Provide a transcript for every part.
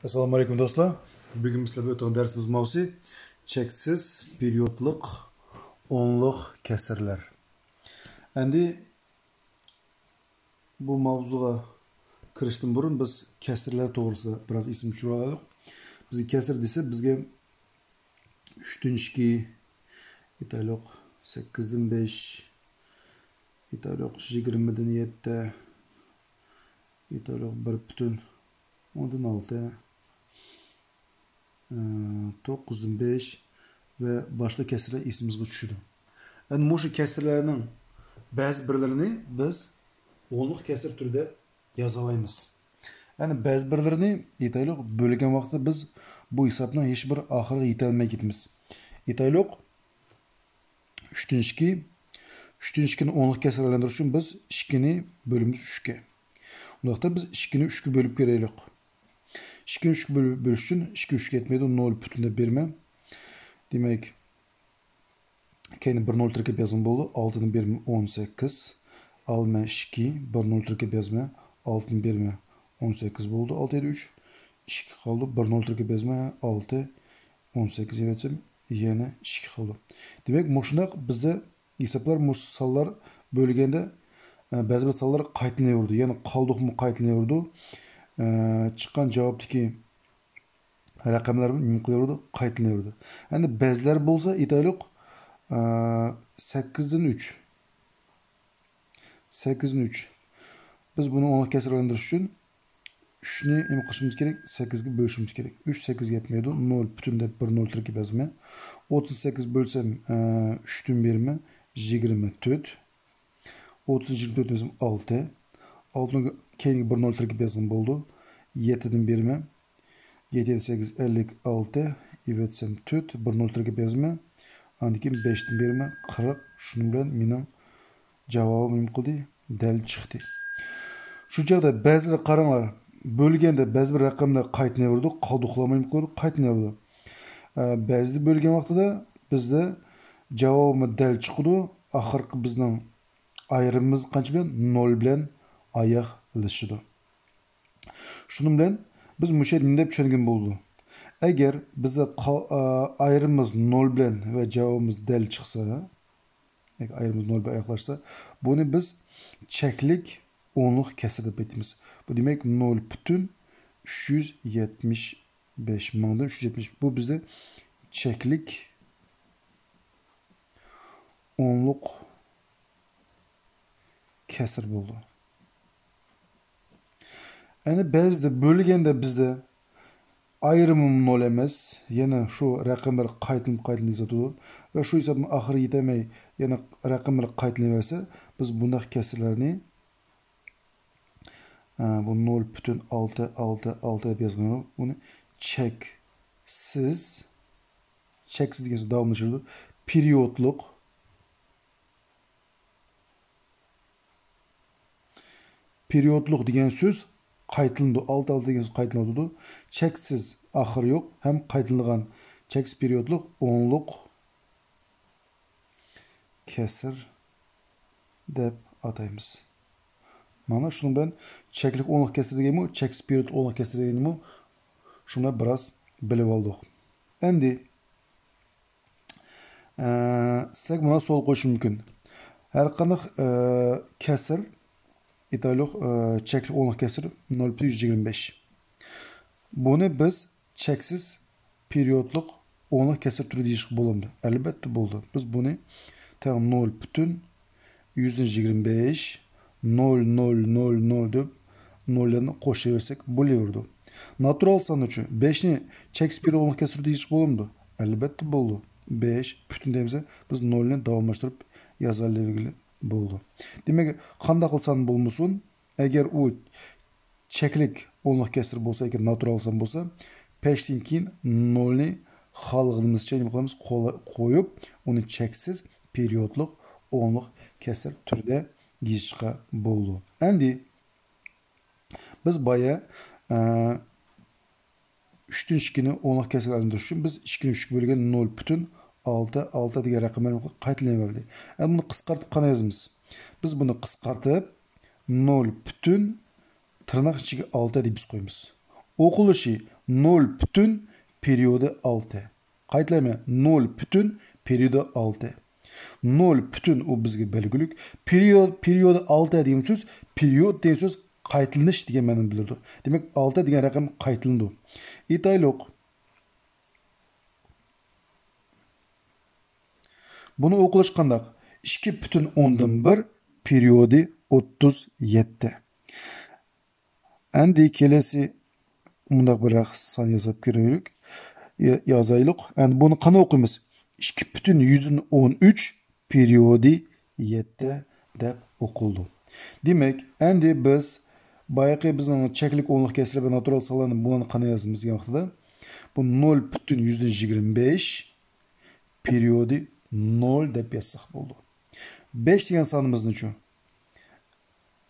Assalomu alaykum do'stlar. Bugun sizlarga o'tgan darsimiz mavzusi cheksiz periodlik o'nliq kasrlar. Endi bu mavzuga kirishdan burun biz kasrlar to'g'risida biroz ism tushirib olaylik. Bizga kasr desa bizga 3/2 italiq 8/5 italiq 20/7 italiq 1/6 9/5 ve başka kesirler isimizde düşürdü. Yani bu kesirlerinin bazı birlerini biz onluk kesir türüde yazalayımız. Yani bazı birlerini İtalyak bölgen vakti biz bu hesapla hiçbir ahırı yetelmeye gitmiz. İtalyak 3/2 3/2'nin onluk kesirlerlendir için biz 2'ni bölümümüz 3'ke. Ondaqda biz 2'ni 3'ke bölüp göreylik. 2'ni 3'ke bölüş için 2 3'ke etmeydi. 0 bütünde berme. Demek kendi 1 0 tırkıp yazım oldu. 6'nın berme 18. Alma 2 1 0 tırkıp yazma. 6'nın berme 18 oldu. 6 7 3 2 kaldı. 1 0 tırkıp yazma 6 18 evetim yine 2 kaldı. Demek moşunak bizde hesaplar sallar bölgende bazı bir sallar qaytlanıyordu. Yani kaldık mı qaytlanıyordu. Çıkan cevaptaki rakamlar mümkün qaytlanıyordu. Yani bazılar bolsa İtalyak 8'den 3 8'den 3 biz bunu ona kesirlendiriş için 3'ni nima qilishimiz kerak? 8'ga bölüşümüz kerak. 3 8'ga yetmaydi. 0 bütünde 1 0 tırkib yazma. 38 bölsem 3'tün 1'mi 24. 30 24 yazım 6. 6'nın keyingi 1 0 tırkib yazım boldu. 7'den 1'mi 7 8 56 ivetsem 4 1 0 tırkib yazma. Andikin 5'ten 1'mi 40. Şunun bilen mening javobim nima qildi? Dal chiqdi. Şu çağda bazıları qaranglar bölgende bazı bir rakamlar qaytlayverdi, qalduqlamayım qilib qaytlayverdi. Bazı bölgen vaqtida bizde javobimiz dal chiqdi. Axirgi bizning ayrimimiz qancha bilan 0 bilan oyoqlashdi. Shuning bilan biz musha nima deb tushungan bo'ldi. Agar bizda ayrimimiz 0 bilan va javobimiz dal chiqsa, agar ayrimimiz 0 bilan oyoqlashsa, buni biz cheklik onluk kesir deb aytamiz. Bu demek 0 bütün 375 mingdan 370. Bu bizde cheklik onluk kesir bo'ldi. Yani bazıda bölgende bizde ayrımım 0 emas, yana şu rakamlar qaytlanib yozadi ve şu hesabın ahiri yetemey, yana rakamlar qaytlanıversa, biz bundaq kesirlarni bu 0,666 deb yazgan. Bunu cheksiz degan so'z davomlashadi. Periodluq degan so'z qaytilindi. 6 degan so'z qaytiladi. Cheksiz axir yo'q, ham qaytilgan cheksiz periodluq o'nliq kesir deb ataymiz. Mana şunu ben çeklik onluk kesir degenimi, cheksiz period onluk kesir degenimi şuna biraz bilib oldik. Endi sizlarga buna so'l qo'yish mumkin. Har qanday kesir İtalyak çeklik onluk kesir 0,125. Bunu biz cheksiz periodluq onluk kesir türü deyishga bo'lamdi. Albatta bo'ldi. Biz bunu tam 0,125 0 0 0 0 deb 0'larni qo'shaversak bo'laverdi. Natural son uchun 5'ni cheksiz periodluq kesir deyishga bo'lamdi. Albatta bo'ldi. 5 bütün deymiz, biz 0'ni davomlashtirib yozavergili bo'ldi. Demak, qanday qilsan bo'lmasin, agar u cheklik o'nliq kesir bo'lsa, agar natural son bo'lsa, peshdan keyin 0'ni xalqimizcha nima qilamiz? Qo'yib, uni cheksiz periodluq o'nliq kesir turida yozishga bo'ldi. Endi biz boya 3/2ni o'nliq kesirlendirish uchun biz 2'ni 3'ga bo'lgan 0,6 degan raqamlarni qaytlayverdik. Endi buni qisqartib qana yozamiz? Biz bunu qisqartib 0 bütün tırnak ichiga 6 deb biz qo'yamiz. Okulushi 0 bütün periyodu 6. Qaytlayman, 0 bütün periyodu 6. 0 bütün o bizga belgilik. Periyodu 6 degan so'z, periyod degan so'z qaytilinish degan ma'noni bildirdi. Demak, 6 degan raqam qaytilindi. Aytaylik. Bunu o'qilish qandaq? 2,1 periyodi 37. Endi kelesi bundaq bir son yazab ko'raylik. Yazaylik. Endi buni qanday o'qiymiz? 2,113 periyodi 7 deb o'qildi. Demak, endi biz bayaqi bizning cheklik o'nliq kesri va natural sonlarni buni qanday yozamiz degan vaqtida bu 0,125 periyodi 0 deb yazsak bo'ldi. 5 degan sonimiz necha?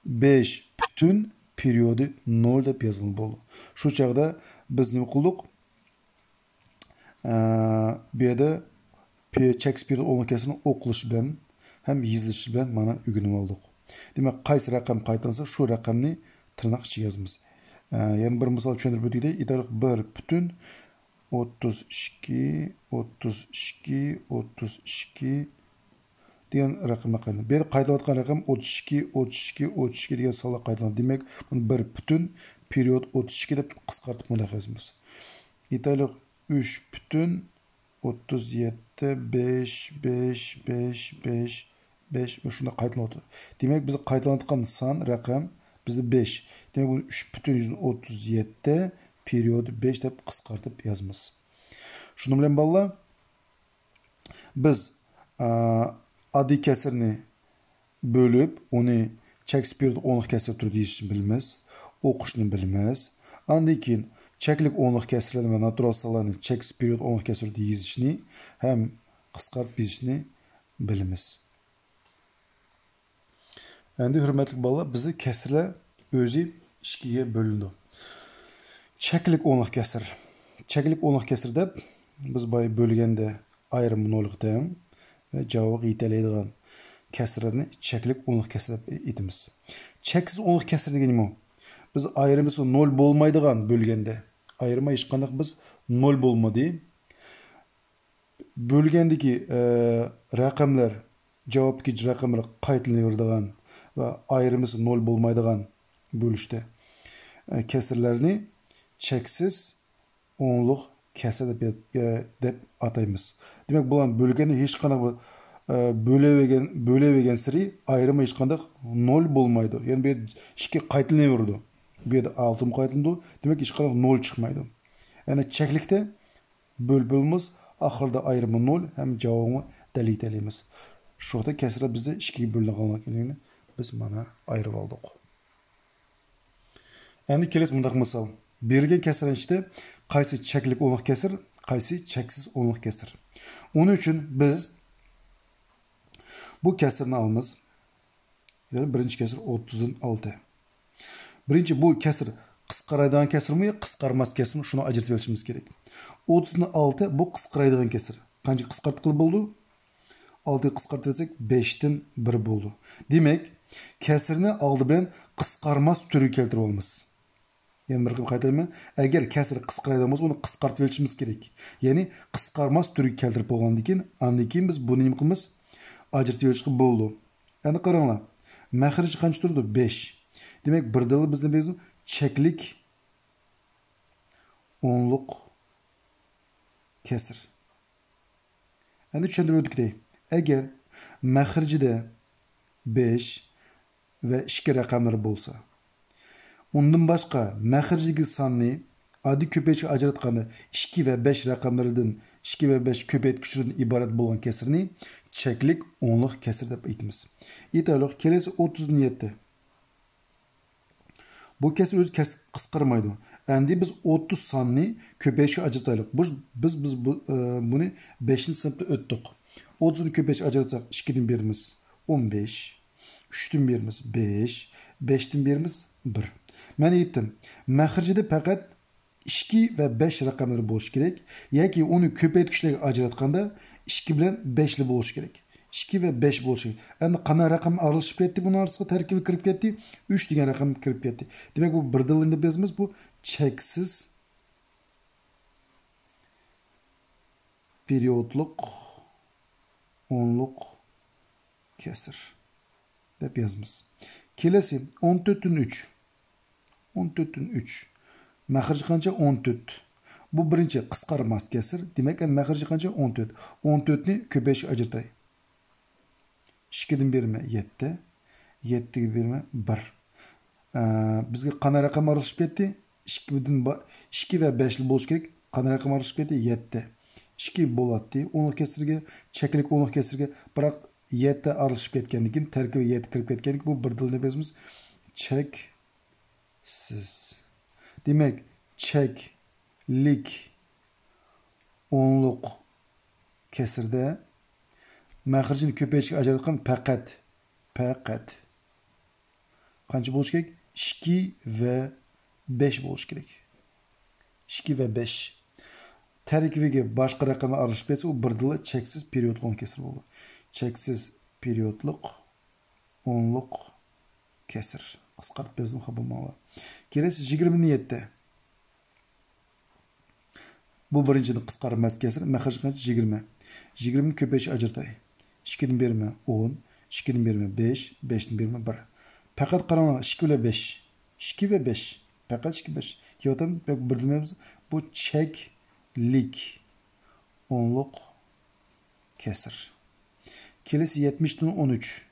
5 bütün periyodi 0 deb yozilgan bo'ldi. Shu chaqda biz nima qildik? Bu yerda cheks periyod o'nliq kesrini o'qilish bilan ham yozilish bilan mana o'rganib oldik. Demak, qaysi raqam qaytarilsa, shu raqamni tırnak ichiga yozamiz. Yana bir misol tushuntirib o'taylik. Aytaylik 1 bütün 32 32 32 degan raqamga qaytariladi. Bu yerda qaytarilayotgan raqam 32 32 32 degan sonlar qaytariladi. Demak, buni 1 bütün periyod 32 deb qisqartib buni yozamiz. Aytaylik 3 bütün 37 5 5 5 5 5 ve şunda qaytariladi. Demek biz qaytariladigan son raqam bizde 5. Demek bunu 3,37 periyodu 5 deb qisqartib yazamiz. Şunu bilen balla biz adi kesirni bölüp onu cheks periyodu o'nliq kesir türü deyishni bilmez. O'qishni bilmez. Andan keyin cheklik o'nliq kesirlarni ve natural sonlarni cheks period o'nliq kesir deyishni hem qisqartib yozishni bilamiz. Endi hurmatli bolalar, bizni kesirlar o'zi ikkiga bo'lindi. Cheklik o'nliq kesir. Cheklik o'nliq kesir deb biz boya bo'lganda ayrim nollikdan ve javob yetelaydigan kesirlarni cheklik o'nliq kesir deb aytamiz. Cheksiz o'nliq kesir degani nima? Biz ayrımızı 0 bo'lmaydigan bo'lganda, ayrıma hech qanday biz 0 bo'lmadi. Bo'lgandagi raqamlar, javobga raqamlar qaytaraveradigan va ayrımızı 0 bo'lmaydigan bo'lishda kesirlarni cheksiz o'nliq kesir deb ataymiz. Demak, bularni bo'lganda hech qanday bo'lavergan siri ayrıma hech qanday 0 bo'lmaydi. Ya'ni bu ikki qaytaraveradi. Bu yerda 6 qaytildi. Demak, hech qanday 0 chiqmaydi. Yani cheklikda bo'limiz oxirida ayrimi 0 hem javobni dalillaymiz. Shu yerda kesirlar bizda 2 ga bo'linganligini biz mana ayırib oldik. Endi kelasi bundaq misol. Berilgan kesirlar ichida qaysi cheklik o'nliq kesir, qaysi cheksiz o'nliq kesir. Onun uchun biz bu kesirni olamiz. Birinchi kesir 36. Birinchi bu kesir qisqaradigan kesirmi, qisqarmas kesirmi, shuni ajratib olishimiz kerak. 36 bu qisqaradigan kesir. Qancha qisqartib bo'ldi? 6 ga qisqartib olsak 5 dan 1 bo'ldi. Demak, kesirni oldi bilan qisqarmas turiga keltirib olamiz. Yani bir qaytayman, agar kesir qisqaradigan bo'lsa, uni qisqartib olishimiz kerak. Ya'ni qisqarmas turiga keltirib bo'lgandan keyin, andan keyin biz buni nima qilamiz? Ajratib olishga bo'ldi. Endi qaranglar. Maxrij qancha turdi? 5. Demek bir dalı bizde bizim çeklik onluk kesir. Yani düşündürüp ödük dey. Eğer məxricide 5 ve 2 rakamları bolsa, ondan başka məxricideki sanını adi köpeçi ajratqanda 2 ve 5 rakamlarından 2 ve 5 köpek küçürün ibaret bolan kesirini çeklik onluk kesir dep aytamiz. Aytaylik, kelesi 37. Bu kesir o'zi qisqarmaydi. Endi biz 30 sonini ko'payishga ajrataylik. Biz buni 5-sinfda o'tdik. 30'ni ko'payishga ajratsak 2 dan beramiz 15, 3 dan beramiz 5, 5 dan beramiz 1. Men aytdim, maxrijida faqat 2 ve 5 raqamlari bo'lishi kerak, yoki uni ko'paytgichlarga ajratganda 2 bilan 5 li bo'lishi kerak. 2 ve 5 bo'lishi. Endi qanday raqam aralashib ketdi buni orasiga tarkibi kirib ketdi? 3 degan raqam kirib ketdi. Demak bu bir dilni bezimiz bu cheksiz periodlik onluq kesir deb yozamiz. Kelasi 14'ün 3. 14'ün 3. Maxrij qancha? 14. Bu birinchi qisqarmas kesir. Demak, endi maxrij qancha? 14. 14'ni ko'payishga ajratay. 2'den berme 7. 7'ga berme 1. Bizga qanday raqam aralashib ketdi? 2 ve 5 bo'lishi kerak. Qanday raqam aralashib ketdi? 7. 2 bo'ladi. 10 kesirga, cheklik 10 kesirga, biroq 7 aralashib ketgandan keyin tarkibi 7 kirib ketgandan bu bir tilda bizimiz cheksiz. Demak, cheklik onluq kesirde maxrijini ko'payishga ajratgan faqat qancha bo'lishi kerak? 2 ve 5 bo'lishi kerak. 2 ve 5. Tarkibiga boshqa raqamlar aralashib ketsa, u bir dilda cheksiz periodlik onluq kesir bo'ladi. Cheksiz periodlik onluq kesir. Qisqartib yozdim xabarlar. Kelasi 27. Bu birinchidan qisqarmas kesir. Maxrij qancha? 20. 20 ni ko'payishga ajratay. 2'den berme 10, 2'den berme 5, 5'den berme 1. Faqat qaranglar 2 ile 5. 2 ve 5. Faqat 2 5. Keyotam bir dilimiz bu cheklik onluq kesir. Kelesi 70'den 13.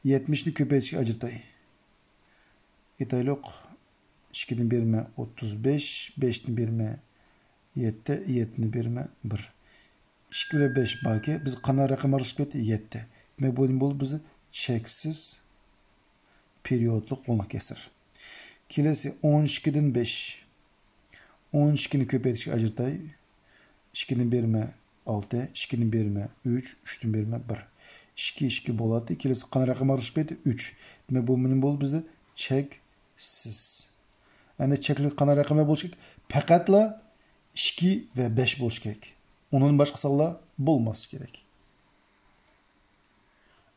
70'ni ko'payishga ajratay. Etaylik 2'den berme 35, 5'den berme 7, 7'ni berme 1. 2 ve 5 baki. Biz qanday raqam aralashib ketdi? 7. Demak, bu bo'ldi bizni cheksiz periodlik onluq kesir. Kelasi 12'den 5. 12'ni ko'paytirishga ajratay. 2'den berme 6, 2'den berme 3, 3'den berme 1. 2 2 bo'ladi. Kelasi qanday raqam aralashib ketdi? 3. Demak, bu nima bo'ldi bizda? Cheksiz. Endi cheklik qanday raqamlar bo'lishi kerak? Faqatla 2 ve 5 bo'lishi kerak. Onun başqa sonlar bo'lmasi kerak.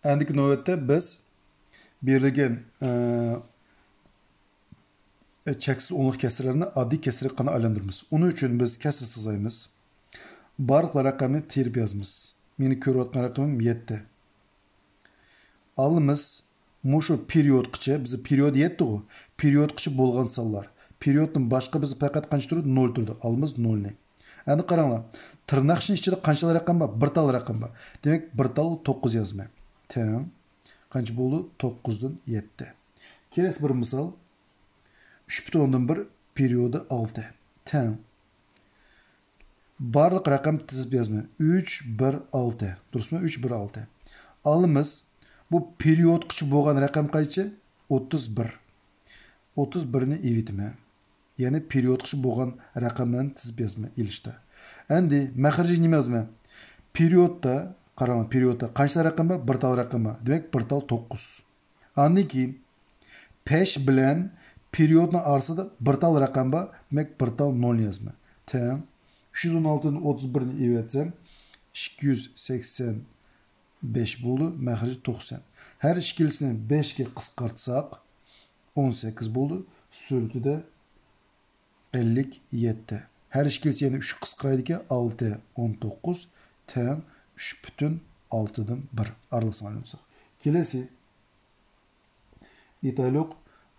Endiki navbatda biz berilgan cheksiz onluq kesirlerini oddiy kesirga qanday aylantiramiz? Uning uchun biz kesir sızaymiz. Barliq raqamni terib yozamiz. Meni ko'rayotgan raqamim 7. Alimiz mushu periodgacha, bizi period 7 ku. Periodgacha bo'lgan sonlar. Perioddan boshqa biz faqat qancha turdi? 0 turdi. Alimiz 0 ni. Endi qaranglar. Tırnaqning ichida qanchalar raqam bor? Bir tal raqam bor. Demak, bir tal 9 yozman. Teng. Qancha bo'ldi? 9 dan 7. Kelasi bir misol. 3,1 periodi 6. Teng. Barliq raqam tizib yozma. 3 1 6. Durustmi? 3 1 6. Alimiz bu periodgacha bo'lgan raqam qancha? 31. 31 ni evitma. Yani periodgacha bo'lgan raqamlarni tizib yozma ilishda. Endi maxrij nima yozma? Periodda, qarang, periodda qancha raqam bor? Bir tal raqam bor. Demak, bir tal 9. Andan keyin pesh bilan periodning orasida bir tal raqam bor. Demak, bir tal 0 yozma. Teng. 316 ni 31 ni evatsam 285 bo'ldi. Maxrij 90. Har ikkilisini 5 ga qisqartsak 18 bo'ldi. Surtida 57. Her ikilisi yani 3 qisqaraydi ki 6, 19, teng 3,6'dan 1 aralasını alırsak. Kelesi etaylik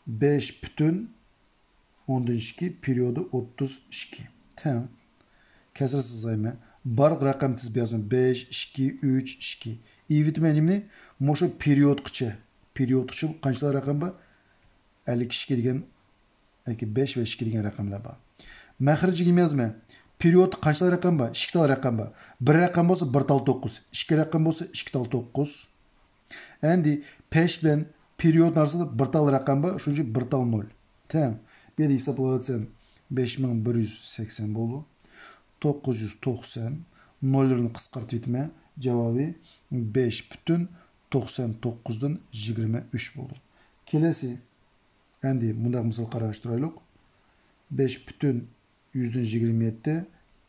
5,12 periyodu 32. Teng kesir sızayma. Barliq raqam tizib yozma. 5, 2, 3, 2. Evitmenimni moşu periodgacha. Periodgacha qanchalar raqam bor? 52 degan 5 ve 2 degan raqamlar bor. Maxrijiga yozma. Period qanchalar raqam bor? 2 tal raqam bor. Bir raqam bo'lsa 1 tal 9, 2 raqam bo'lsa 2 tal 9. Endi pesh bilan period orasida 1 tal raqam bor, shuning uchun 1 tal 0. Teng. Bu yerda hisoblasam 5180 bo'ldi. 990 nollarni qisqartib etma. Javobi 5,99 dan 23 bo'ldi. Kelasi endi bundaq misol qarashtiraylik. 5,127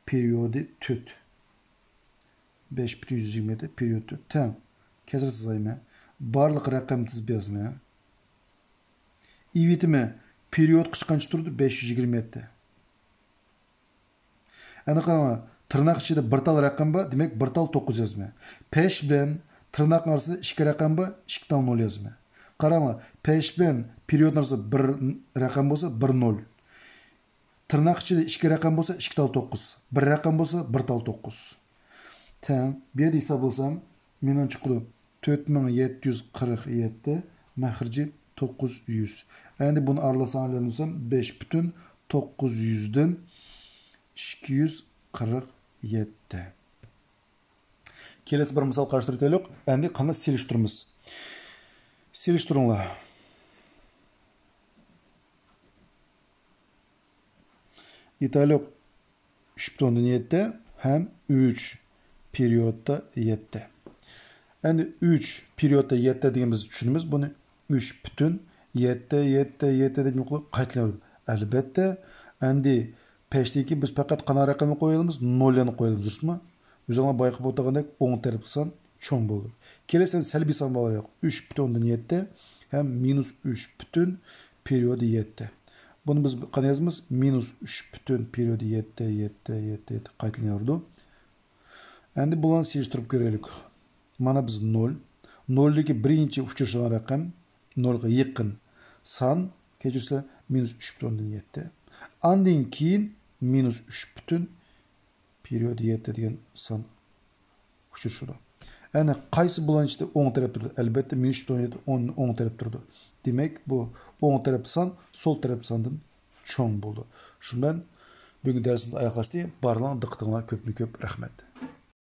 periyodi 4. 5,127 periodda teng. Kesir sızayma. Barlık rakam tizip yazma. İvitimi period kışkançı turdu 527. Ana qarama, tırnak içinde bir tal rakam ba, demek bir tal 9 yazma. Peş bilen tırnak arasında 2 rakam ba, 2 tal 0 yazma. Qarama, peş bilen period arasında bir rakam bolsa 1 0. Tırnak içinde 2 rakam bolsa 2 tal 9. Bir rakam bolsa 1 tal 9. Teng, bir yerdə hesablasam, menin çıxılı 4747, məxirci 900. Endi bunu aralasan öyrənsəm 5,900'den 247. Kelesi bir misal qarşılaştırayıq. Endi qanday seliştirimiz. Seliştiringlar. İtaliyok 3,7 hem 3 periyodda 7. Endi 3 periyodda 7 deganimizni tushunamiz. Buni 3,7 deb qaytalaymiz. Albatta, endi peşteki biz fakat qana raqamni qo'yamiz, 0'ni qo'yamiz, durustmi? O'zinglar bayqab o'tgandek o'ng taraf san cho'ng bo'ldi. Kelasi salbiy son bo'laylik. 3,7 ham minus 3 butun periyodi 7. Bunu biz qana yazamiz? Minus 3 butun periyodi 7 qaytalanadi. Endi bularni selishtirib ko'raylik. Mana biz 0. 0'dagi birinchi uchirishgan raqam 0 ga yaqin son kechirsa minus 3,7. Andin keyin minus 3 butun periyodi 7 degan son uchirishdi. Ana qaysi bulan ichida o'ng taraf turdi? Albatta minus 3,7 o'ng taraf turdi. Demak, bu o'ng taraf son sol taraf sondan cho'ng bo'ldi. Shundan bugungi darsimizni oyoqlashdi. Barlarga diqqatinglar ko'pmi-ko'p rahmat.